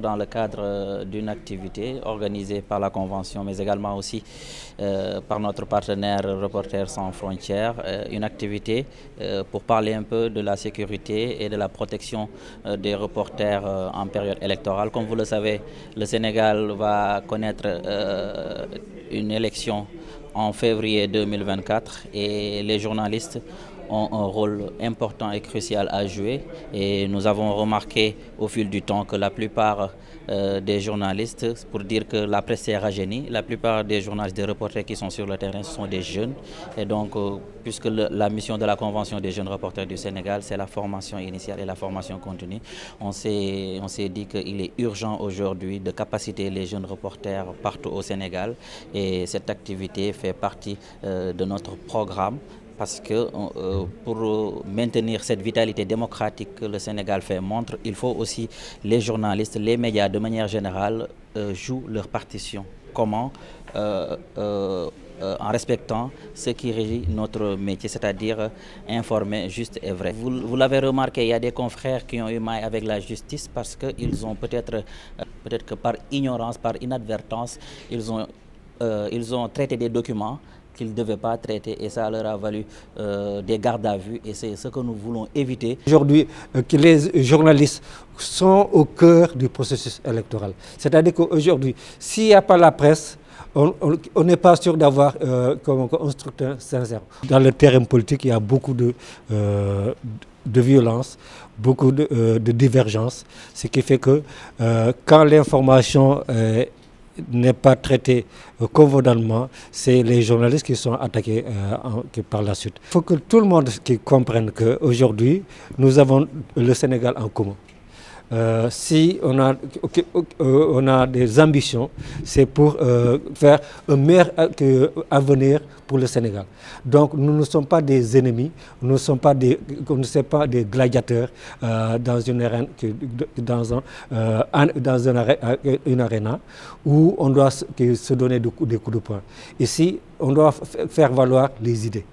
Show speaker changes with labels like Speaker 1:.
Speaker 1: Dans le cadre d'une activité organisée par la Convention, mais également aussi par notre partenaire Reporters sans frontières, une activité pour parler un peu de la sécurité et de la protection des reporters en période électorale. Comme vous le savez, le Sénégal va connaître une élection en février 2024 et les journalistes ont un rôle important et crucial à jouer, et nous avons remarqué au fil du temps que la plupart des journalistes, pour dire que la presse s'est rajeunie, la plupart des journalistes, des reporters qui sont sur le terrain, ce sont des jeunes, et donc puisque la mission de la Convention des jeunes reporters du Sénégal, c'est la formation initiale et la formation continue, on s'est dit qu'il est urgent aujourd'hui de capaciter les jeunes reporters partout au Sénégal, et cette activité fait partie de notre programme. Parce que pour maintenir cette vitalité démocratique que le Sénégal fait montre, il faut aussi les journalistes, les médias de manière générale jouent leur partition. Comment en respectant ce qui régit notre métier, c'est-à-dire informer juste et vrai. Vous l'avez remarqué, il y a des confrères qui ont eu maille avec la justice parce qu'ils ont peut-être que par ignorance, par inadvertance, ils ont traité des documents qu'ils ne devaient pas traiter, et ça leur a valu des gardes à vue, et c'est ce que nous voulons éviter.
Speaker 2: Aujourd'hui, que les journalistes sont au cœur du processus électoral. C'est-à-dire qu'aujourd'hui, s'il n'y a pas la presse, on n'est pas sûr d'avoir un scrutin sincère. Dans le terrain politique, il y a beaucoup de violence, beaucoup de divergences, ce qui fait que quand l'information n'est pas traité convenablement, c'est les journalistes qui sont attaqués par la suite. Il faut que tout le monde comprenne qu'aujourd'hui, nous avons le Sénégal en commun. Si on a des ambitions, c'est pour faire un meilleur avenir pour le Sénégal. Donc nous ne sommes pas des ennemis, nous ne sommes pas des gladiateurs dans une arène où on doit se donner des coups de poing. Ici, on doit faire valoir les idées.